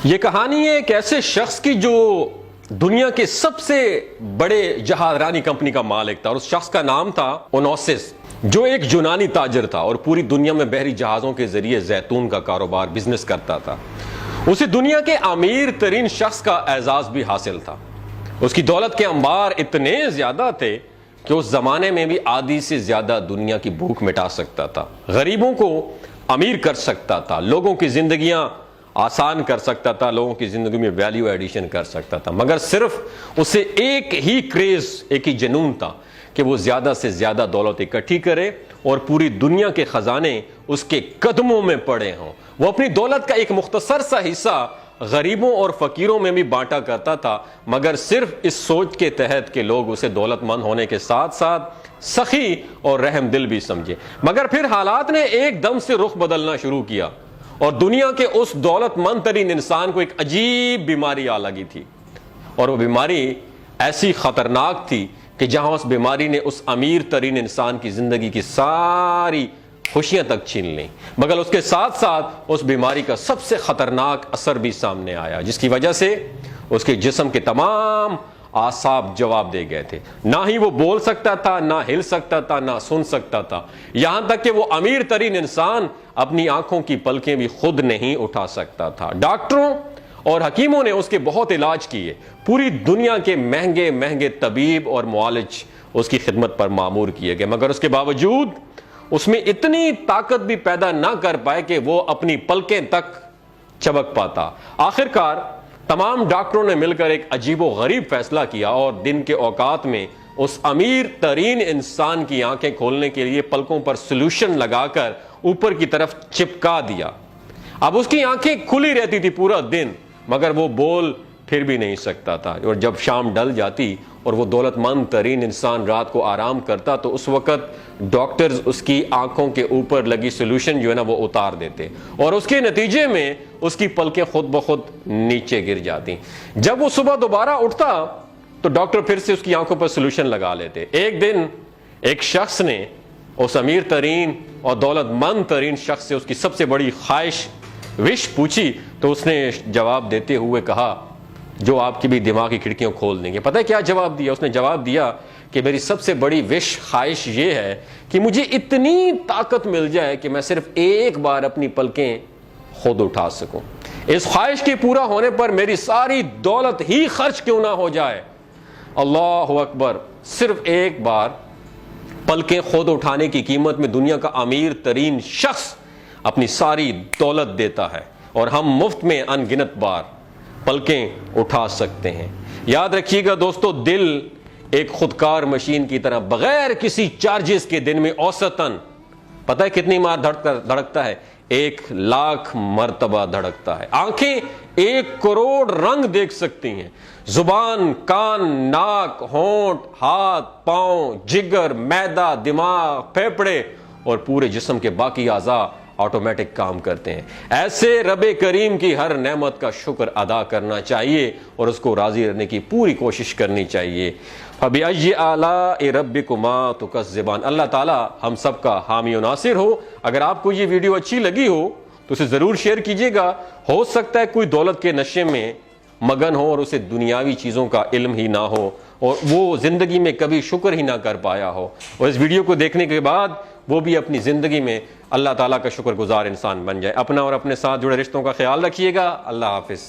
ये कहानी है एक ऐसे शख्स की जो दुनिया के सबसे बड़े जहाजरानी कंपनी का मालिक था और उस शख्स का नाम था ओनोसिस, जो एक यूनानी ताजर था और पूरी दुनिया में बहरी जहाजों के जरिए जैतून का कारोबार बिजनेस करता था। उसे दुनिया के अमीर तरीन शख्स का एजाज भी हासिल था। उसकी दौलत के अंबार इतने ज्यादा थे कि उस जमाने में भी आधी से ज्यादा दुनिया की भूख मिटा सकता था, गरीबों को अमीर कर सकता था, लोगों की जिंदगियां आसान कर सकता था, लोगों की जिंदगी में वैल्यू एडिशन कर सकता था। मगर सिर्फ उसे एक ही क्रेज, एक ही जुनून था कि वो ज्यादा से ज्यादा दौलत इकट्ठी करे और पूरी दुनिया के खजाने उसके कदमों में पड़े हों। वो अपनी दौलत का एक मुख्तसर सा हिस्सा गरीबों और फकीरों में भी बांटा करता था, मगर सिर्फ इस सोच के तहत कि लोग उसे दौलतमंद होने के साथ साथ सखी और रहम दिल भी समझे। मगर फिर हालात ने एकदम से रुख बदलना शुरू किया और दुनिया के उस दौलतमंद तरीन इंसान को एक अजीब बीमारी आ लगी थी। और वो बीमारी ऐसी खतरनाक थी कि जहां उस बीमारी ने उस अमीर तरीन इंसान की जिंदगी की सारी खुशियां तक छीन ली, मगर उसके साथ साथ उस बीमारी का सबसे खतरनाक असर भी सामने आया, जिसकी वजह से उसके जिस्म के तमाम आसाब जवाब दे गए थे। ना ही वो बोल सकता था, ना हिल सकता था, ना सुन सकता था। यहां तक कि वो अमीर तरीन इंसान अपनी आंखों की पलकें भी खुद नहीं उठा सकता था। डॉक्टरों और हकीमों ने उसके बहुत इलाज किए। पूरी दुनिया के महंगे महंगे तबीब और मुआलिज उसकी खिदमत पर मामूर किए गए, मगर उसके बावजूद उसमें इतनी ताकत भी पैदा ना कर पाए कि वो अपनी पलकें तक चबक पाता। आखिरकार तमाम डॉक्टरों ने मिलकर एक अजीबो गरीब फैसला किया और दिन के औकात में उस अमीर तरीन इंसान की आंखें खोलने के लिए पलकों पर सोल्यूशन लगाकर ऊपर की तरफ चिपका दिया। अब उसकी आंखें खुली रहती थी पूरा दिन, मगर वो बोल फिर भी नहीं सकता था। और जब शाम ढल जाती और वो दौलतमंद तरीन इंसान रात को आराम करता तो उस वक्त डॉक्टर्स उसकी आंखों के ऊपर लगी सोल्यूशन जो है ना वो उतार देते और उसके नतीजे में उसकी पलकें खुद ब खुद नीचे गिर जाती। जब वो सुबह दोबारा उठता तो डॉक्टर फिर से उसकी आंखों पर सोल्यूशन लगा लेते। एक दिन एक शख्स ने उस अमीर तरीन और दौलतमंद तरीन शख्स से उसकी सबसे बड़ी ख्वाहिश विश पूछी तो उसने जवाब देते हुए कहा, जो आपकी भी दिमाग की खिड़कियां खोल देंगे। पता है क्या जवाब दिया उसने? जवाब दिया कि मेरी सबसे बड़ी विश ख्वाहिश ये है कि मुझे इतनी ताकत मिल जाए कि मैं सिर्फ एक बार अपनी पलकें खुद उठा सकूं। इस ख्वाहिश के पूरा होने पर मेरी सारी दौलत ही खर्च क्यों ना हो जाए। अल्लाह अकबर। सिर्फ एक बार पलकें खुद उठाने की कीमत में दुनिया का अमीर तरीन शख्स अपनी सारी दौलत देता है और हम मुफ्त में अनगिनत बार पलकें उठा सकते हैं। याद रखिएगा दोस्तों, दिल एक खुदकार मशीन की तरह बगैर किसी चार्जेस के दिन में औसतन पता है कितनी मार धड़कता है? 1,00,000 मर्तबा धड़कता है। आंखें 1 करोड़ रंग देख सकती हैं। जुबान, कान, नाक, होंठ, हाथ, पांव, जिगर, मैदा, दिमाग, फेफड़े और पूरे जिस्म के बाकी आज़ा ऑटोमेटिक काम करते हैं। ऐसे रबे करीम की हर नेमत का शुक्र अदा करना चाहिए और उसको राजी रहने की पूरी कोशिश करनी चाहिए। फबिअय्यि आलाइ रब्बिकुमा तुकज़्ज़िबान। अल्लाह ताला हम सब का हामी और नासिर हो। अगर आपको ये वीडियो अच्छी लगी हो तो उसे ज़रूर शेयर कीजिएगा। हो सकता है कोई दौलत के नशे में मगन हो और उसे दुनियावी चीज़ों का इल्म ही ना हो और वो ज़िंदगी में कभी शुक्र ही ना कर पाया हो, और इस वीडियो को देखने के बाद वो भी अपनी ज़िंदगी में अल्लाह ताला का शुक्रगुजार इंसान बन जाए। अपना और अपने साथ जुड़े रिश्तों का ख्याल रखिएगा। अल्लाह हाफिज़।